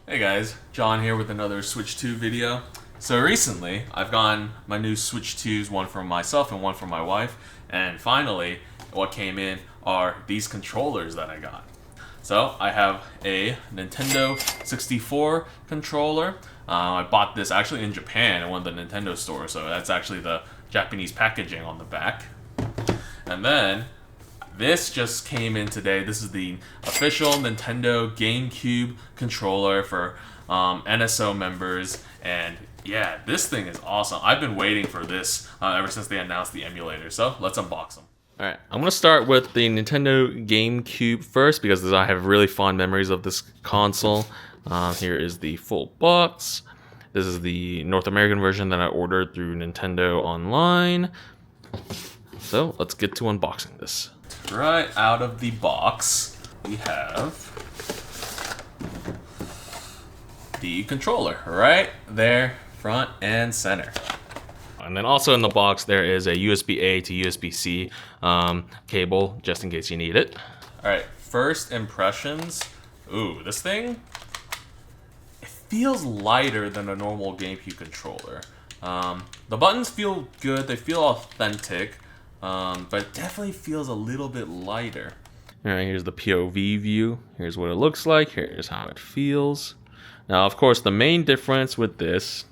Hey guys, John here with another Switch 2 video. So recently, I've gotten my new Switch 2s, one for myself and one for my wife, and finally, what came in are these controllers that I got. So, I have a Nintendo 64 controller. I bought this actually in Japan in one of the Nintendo stores, so that's actually the Japanese packaging on the back. And then, this just came in today. This is the official Nintendo GameCube controller for NSO members. And yeah, this thing is awesome. I've been waiting for this ever since they announced the emulator. So let's unbox them. Alright, I'm going to start with the Nintendo GameCube first because I have really fond memories of this console. Here is the full box. This is the North American version that I ordered through Nintendo Online. So let's get to unboxing this. Right out of the box, we have the controller right there, front and center. And then also in the box, there is a USB-A to USB-C cable, just in case you need it. All right, first impressions. Ooh, this thing, it feels lighter than a normal GameCube controller. The buttons feel good, they feel authentic. But it definitely feels a little bit lighter. Alright, here's the POV view. Here's what it looks like. Here's how it feels. Now, of course, the main difference with this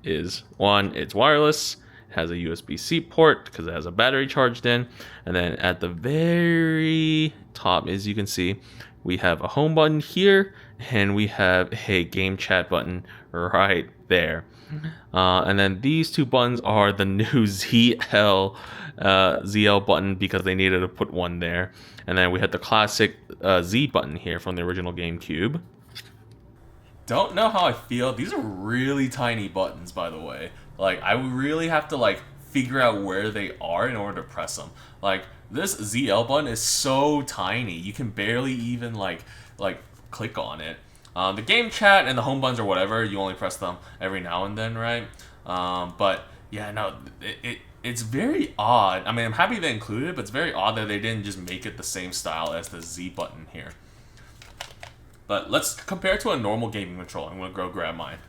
is, one, it's wireless. It has a USB-C port because it has a battery charged in. And then at the very top, as you can see, we have a home button here. And we have a game chat button right there. And then these two buttons are the new ZL button because they needed to put one there. And then we had the classic Z button here from the original GameCube. Don't know how I feel. These are really tiny buttons, by the way. Like, I would really have to figure out where they are in order to press them. Like, this ZL button is so tiny. You can barely even like click on it. The game chat and the home buttons or whatever, you only press them every now and then, right? But yeah, no, it's very odd. I mean, I'm happy they included it, but it's very odd that they didn't just make it the same style as the Z button here. But let's compare it to a normal gaming controller. I'm gonna go grab mine.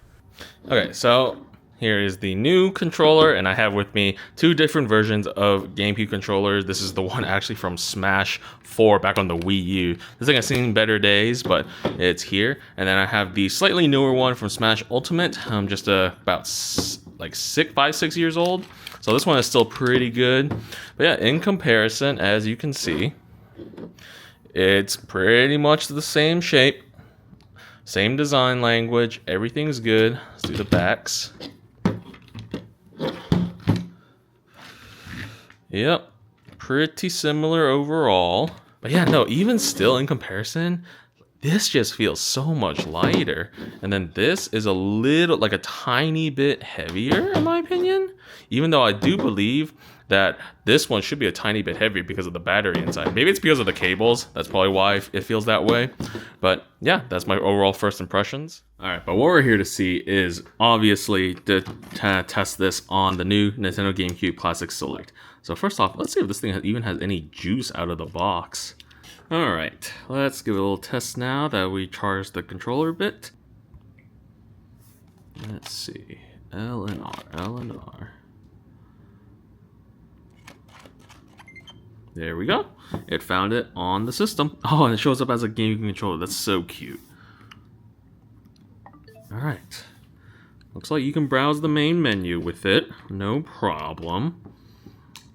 Okay, so here is the new controller, and I have with me two different versions of GameCube controllers. This is the one actually from Smash 4 back on the Wii U. This thing has seen better days, but it's here. And then I have the slightly newer one from Smash Ultimate. Just about 5-6 years old. So this one is still pretty good. But yeah, in comparison, as you can see, it's pretty much the same shape, same design language, everything's good. Let's do the backs. Yep, pretty similar overall. But yeah, no, even still in comparison, this just feels so much lighter. And then this is a little, a tiny bit heavier in my opinion. Even though I do believe that this one should be a tiny bit heavier because of the battery inside. Maybe it's because of the cables. That's probably why it feels that way. But yeah, that's my overall first impressions. All right, but what we're here to see is obviously to test this on the new Nintendo GameCube Classic Select. So first off, let's see if this thing even has any juice out of the box. All right, let's give it a little test now that we charge the controller a bit. Let's see, L and R. There we go. It found it on the system. Oh, and it shows up as a GameCube controller. That's so cute. Alright. Looks like you can browse the main menu with it. No problem.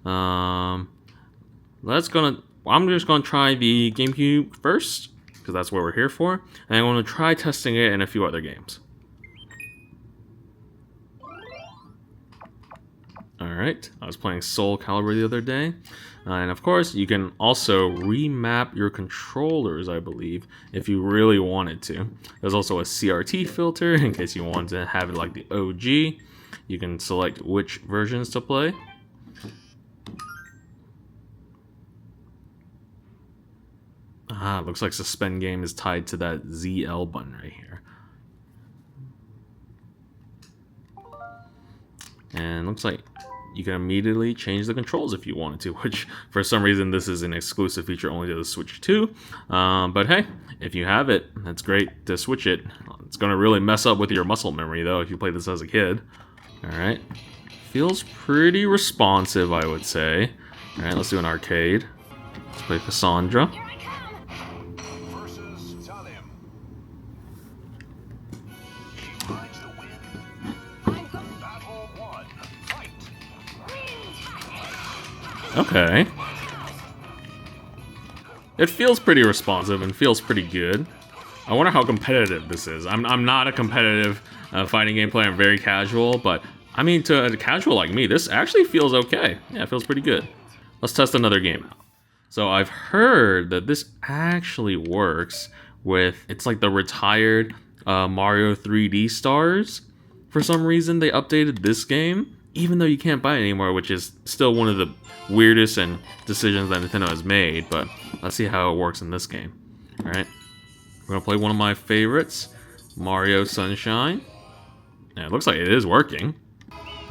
I'm just gonna try the GameCube first, because that's what we're here for. And I'm gonna try testing it in a few other games. Alright, I was playing Soul Calibur the other day. And of course, you can also remap your controllers, I believe, if you really wanted to. There's also a CRT filter in case you want to have it like the OG. You can select which versions to play. Looks like suspend game is tied to that ZL button right here. And looks like you can immediately change the controls if you wanted to, which for some reason this is an exclusive feature only to the Switch 2. But hey, if you have it, that's great to switch it. It's going to really mess up with your muscle memory though if you play this as a kid. Alright, feels pretty responsive, I would say. Alright, let's do an arcade. Let's play Cassandra. Okay. It feels pretty responsive and feels pretty good. I wonder how competitive this is. I'm not a competitive fighting game player. I'm very casual, but I mean, to a casual like me, this actually feels okay. Yeah, it feels pretty good. Let's test another game out. So I've heard that this actually works with, it's like the retired Mario 3D stars. For some reason, they updated this game, even though you can't buy it anymore, which is still one of the weirdest and decisions that Nintendo has made, but let's see how it works in this game. Alright, we're gonna play one of my favorites, Mario Sunshine. Yeah, it looks like it is working.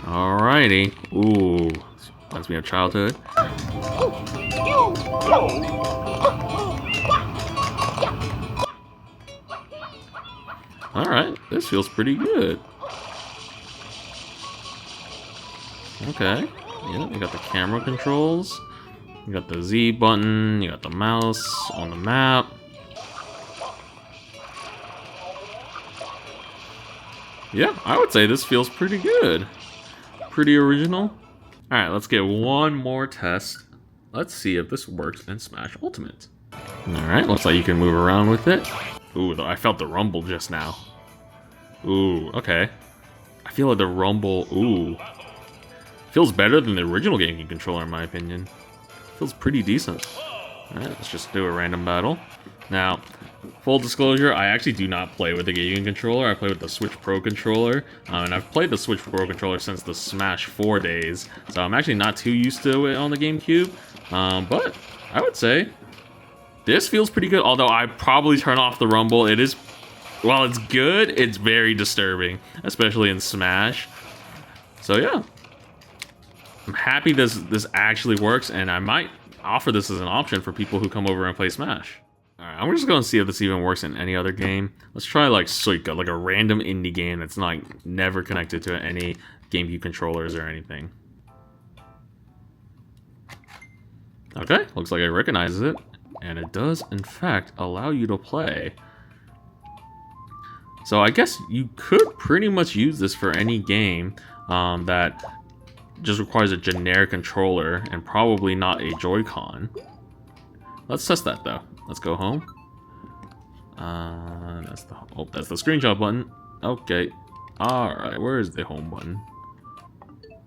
Alrighty. Ooh, reminds me of childhood. Alright, this feels pretty good. Okay. Yeah, you got the camera controls, you got the Z button, you got the mouse on the map. Yeah, I would say this feels pretty good. Pretty original. Alright, let's get one more test. Let's see if this works in Smash Ultimate. Alright, looks like you can move around with it. Ooh, I felt the rumble just now. Ooh, okay. I feel like the rumble, ooh. Feels better than the original GameCube controller, in my opinion. Feels pretty decent. Alright, let's just do a random battle. Now, full disclosure, I actually do not play with the GameCube controller. I play with the Switch Pro controller. And I've played the Switch Pro controller since the Smash 4 days. So I'm actually not too used to it on the GameCube. But I would say this feels pretty good. Although I'd probably turn off the rumble. It is, while it's good, it's very disturbing. Especially in Smash. So yeah. I'm happy this actually works, and I might offer this as an option for people who come over and play Smash. Alright, I'm just going to see if this even works in any other game. Let's try like Suika, like a random indie game that's like never connected to any GameCube controllers or anything. Okay, looks like it recognizes it, and it does in fact allow you to play. So I guess you could pretty much use this for any game that just requires a generic controller and probably not a Joy-Con. Let's test that though. Let's go home. That's the screenshot button. Okay. Alright, where is the home button?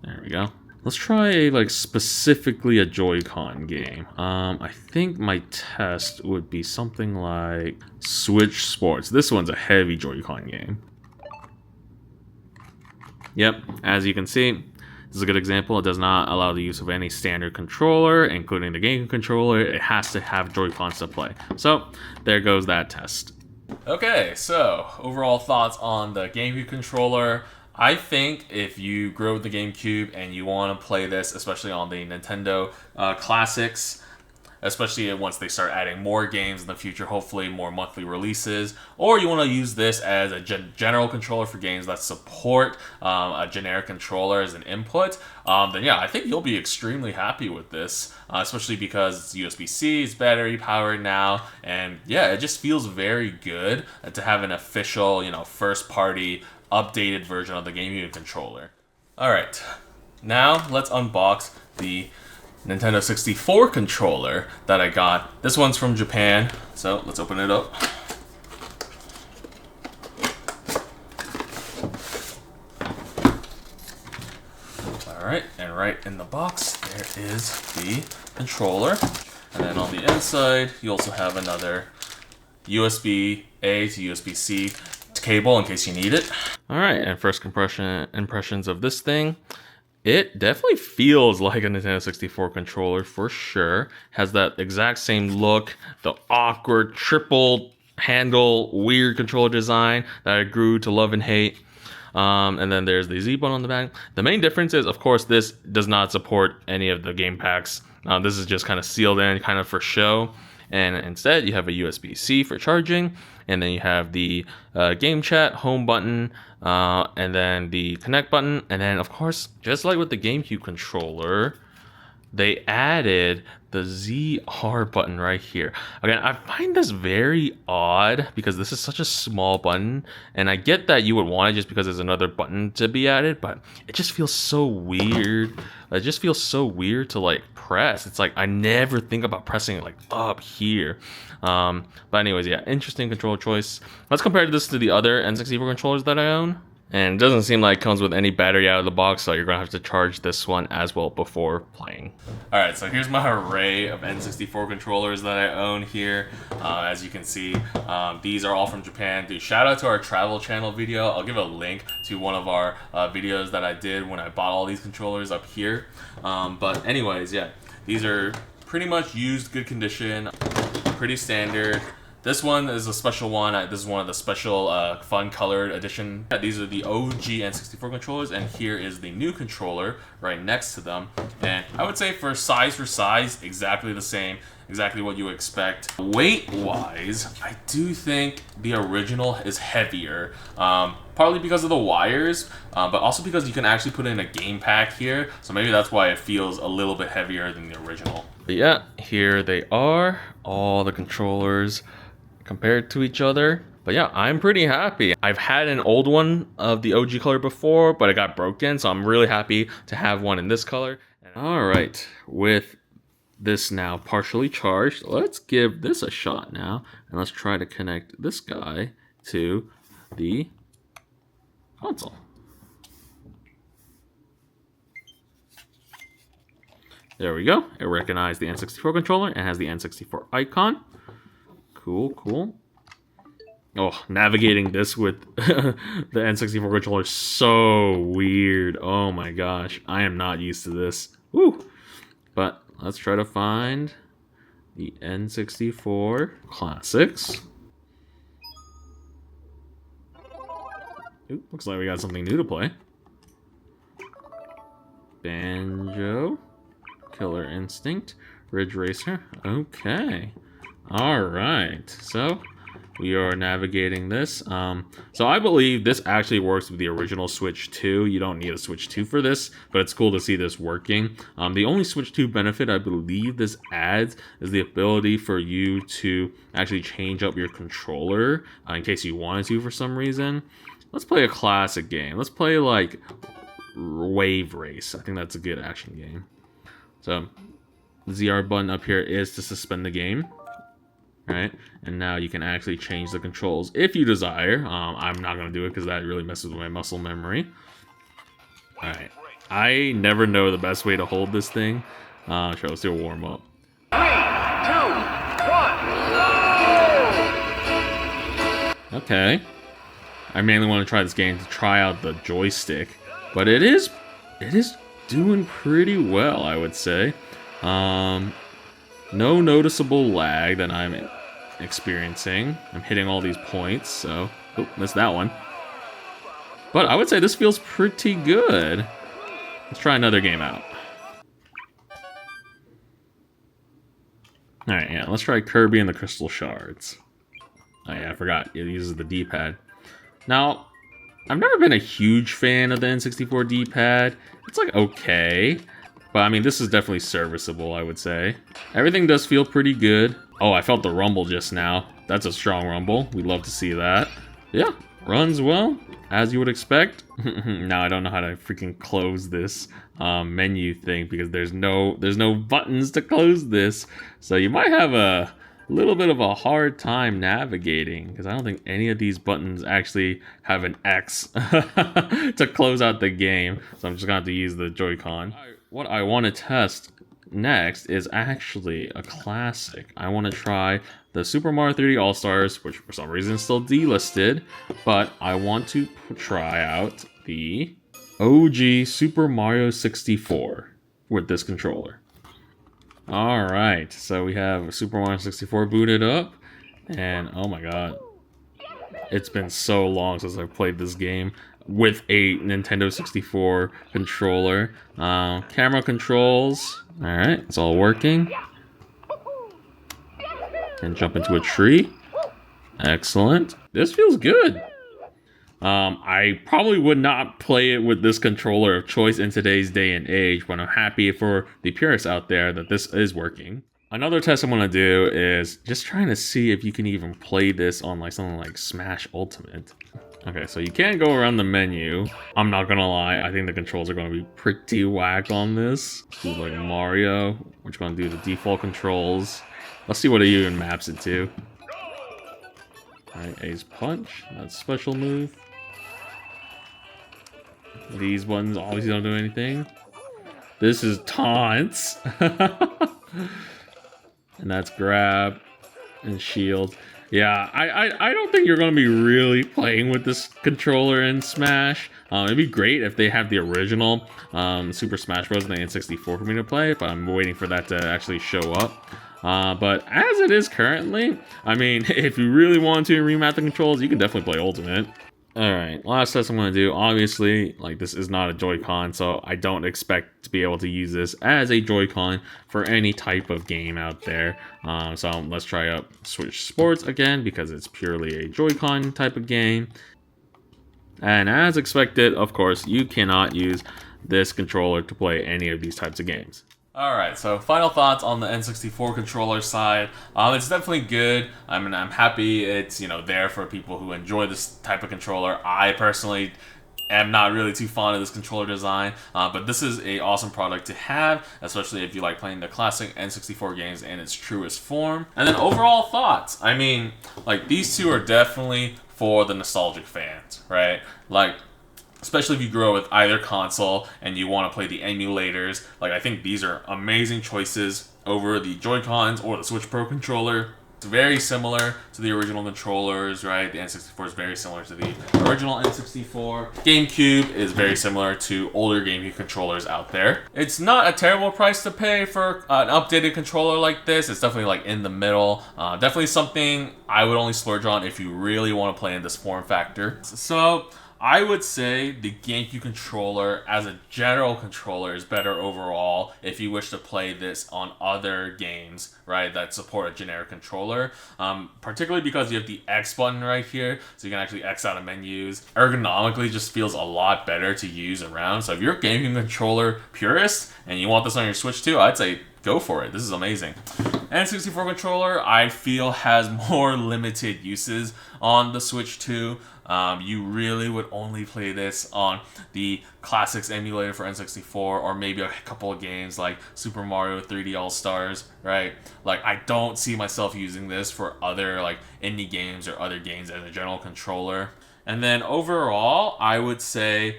There we go. Let's try like specifically a Joy-Con game. I think my test would be something like Switch Sports. This one's a heavy Joy-Con game. Yep, as you can see, this is a good example. It does not allow the use of any standard controller, including the GameCube controller. It has to have Joy-Cons to play. So, there goes that test. Okay, so overall thoughts on the GameCube controller. I think if you grew up with the GameCube and you want to play this, especially on the Nintendo Classics, especially once they start adding more games in the future, hopefully more monthly releases, or you want to use this as a general controller for games that support a generic controller as an input, then yeah, I think you'll be extremely happy with this, especially because it's USB-C, it's battery powered now, and yeah, it just feels very good to have an official, first party updated version of the GameCube controller. Alright, now let's unbox the Nintendo 64 controller that I got. This one's from Japan, so let's open it up. Alright, and right in the box there is the controller. And then on the inside you also have another USB-A to USB-C cable in case you need it. Alright, and first impressions of this thing. It definitely feels like a Nintendo 64 controller for sure. Has that exact same look, the awkward triple handle weird controller design that I grew to love and hate. And then there's the Z button on the back. The main difference is, of course, this does not support any of the game packs. This is just kind of sealed in, kind of for show. And instead, you have a USB-C for charging, and then you have the game chat, home button, and then the connect button. And then, of course, just like with the GameCube controller, they added the ZR button right here. Again, I find this very odd because this is such a small button, and I get that you would want it just because there's another button to be added, but it just feels so weird. It just feels so weird to like press. It's like I never think about pressing it like up here. But anyways, yeah, interesting controller choice. Let's compare this to the other N64 controllers that I own. And it doesn't seem like it comes with any battery out of the box, so you're going to have to charge this one as well before playing. Alright, so here's my array of N64 controllers that I own here. As you can see, these are all from Japan. Dude, shout out to our travel channel video. I'll give a link to one of our videos that I did when I bought all these controllers up here. But anyways, yeah, these are pretty much used, good condition, pretty standard. This one is a special one. This is one of the special fun colored edition. These are the OG N64 controllers, and here is the new controller right next to them. And I would say for size, exactly the same, exactly what you would expect. Weight-wise, I do think the original is heavier. Partly because of the wires, but also because you can actually put in a game pack here. So maybe that's why it feels a little bit heavier than the original. But yeah, here they are, all the controllers compared to each other. But yeah, I'm pretty happy. I've had an old one of the OG color before, but it got broken, so I'm really happy to have one in this color. All right, with this now partially charged, let's give this a shot now, and let's try to connect this guy to the console. There we go. It recognized the N64 controller and has the N64 icon. Cool. Oh, navigating this with the N64 controller is so weird. Oh my gosh, I am not used to this. Woo! But let's try to find the N64 classics. Ooh, looks like we got something new to play. Banjo, Killer Instinct, Ridge Racer. Okay. All right, so we are navigating this. So I believe this actually works with the original Switch 2. You don't need a Switch 2 for this, but it's cool to see this working. The only Switch 2 benefit I believe this adds is the ability for you to actually change up your controller in case you wanted to for some reason. Let's play a classic game. Let's play like Wave Race. I think that's a good action game. So the ZR button up here is to suspend the game. Right, and now you can actually change the controls if you desire. I'm not going to do it because that really messes with my muscle memory. All right, I never know the best way to hold this thing. Sure, let's do a warm up. 3, 2, 1, go! Okay, I mainly want to try this game to try out the joystick, but it is doing pretty well, I would say. No noticeable lag that I'm experiencing. I'm hitting all these points, so... Oh, missed that one. But I would say this feels pretty good. Let's try another game out. Alright, yeah, let's try Kirby and the Crystal Shards. Oh yeah, I forgot. It uses the D-pad. Now, I've never been a huge fan of the N64 D-pad. It's like okay. But I mean, this is definitely serviceable, I would say. Everything does feel pretty good. Oh, I felt the rumble just now. That's a strong rumble. We'd love to see that. Yeah, runs well, as you would expect. Now I don't know how to freaking close this menu thing because there's no buttons to close this. So you might have a little bit of a hard time navigating because I don't think any of these buttons actually have an X to close out the game. So I'm just gonna have to use the Joy-Con. What I want to test next is actually a classic. I want to try the Super Mario 3D All-Stars, which for some reason is still delisted, but I want to try out the OG Super Mario 64 with this controller. Alright, so we have Super Mario 64 booted up, and oh my god, it's been so long since I've played this game. with a Nintendo 64 controller. Camera controls. All right, it's all working. And jump into a tree. Excellent. This feels good. I probably would not play it with this controller of choice in today's day and age, but I'm happy for the purists out there that this is working. Another test I'm going to do is just trying to see if you can even play this on like something like Smash Ultimate. Okay, so you can't go around the menu. I'm not going to lie, I think the controls are going to be pretty whack on this. Do like Mario, we're just going to do the default controls. Let's see what it even maps it to. Alright, A's punch, that's a special move. These buttons obviously don't do anything. This is taunts. And that's grab and shield. Yeah, I don't think you're going to be really playing with this controller in Smash. It'd be great if they have the original Super Smash Bros. And the N64 for me to play, but I'm waiting for that to actually show up. But as it is currently, I mean, if you really want to remap the controls, you can definitely play Ultimate. Alright, last test I'm going to do, obviously, like this is not a Joy-Con, so I don't expect to be able to use this as a Joy-Con for any type of game out there. So let's try out Switch Sports again, because it's purely a Joy-Con type of game. And as expected, of course, you cannot use this controller to play any of these types of games. Alright, so final thoughts on the N64 controller side. It's definitely good. I mean, I'm happy it's, you know, there for people who enjoy this type of controller. I personally am not really too fond of this controller design, but this is an awesome product to have, especially if you like playing the classic N64 games in its truest form. And then overall thoughts. I mean, like, these two are definitely for the nostalgic fans, right? Like, especially if you grew up with either console and you want to play the emulators. Like, I think these are amazing choices over the Joy-Cons or the Switch Pro controller. It's very similar to the original controllers, right? The N64 is very similar to the original N64. GameCube is very similar to older GameCube controllers out there. It's not a terrible price to pay for an updated controller like this. It's definitely like in the middle. Definitely something I would only splurge on if you really want to play in this form factor. So I would say the GameCube controller as a general controller is better overall if you wish to play this on other games, right, that support a generic controller. Particularly because you have the X button right here, so you can actually X out of menus. Ergonomically just feels a lot better to use around. So if you're a GameCube controller purist and you want this on your Switch too, I'd say go for it. This is amazing. N64 controller, I feel, has more limited uses on the Switch 2. You really would only play this on the Classics emulator for N64, or maybe a couple of games like Super Mario 3D All-Stars, right? Like, I don't see myself using this for other like indie games or other games as a general controller. And then overall, I would say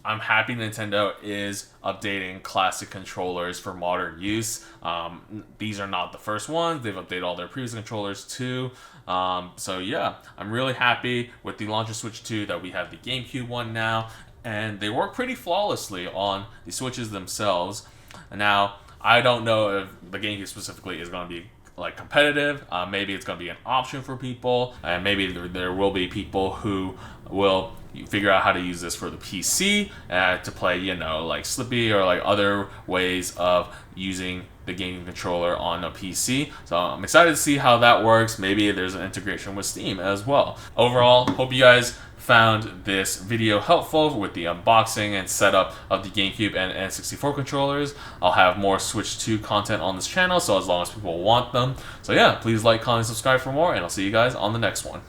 I'm happy Nintendo is updating classic controllers for modern use. These are not the first ones. They've updated all their previous controllers too. So yeah, I'm really happy with the launch of Switch 2 that we have the GameCube one now. And they work pretty flawlessly on the Switches themselves. Now, I don't know if the GameCube specifically is going to be like competitive. Maybe it's going to be an option for people, and maybe there will be people who will figure out how to use this for the PC to play, you know, like Slippy or like other ways of using the gaming controller on a PC. So I'm excited to see how that works. Maybe there's an integration with Steam as well. Overall, hope you guys found this video helpful with the unboxing and setup of the GameCube and N64 controllers. I'll have more Switch 2 content on this channel, so as long as people want them. So yeah, please like, comment, subscribe for more, and I'll see you guys on the next one.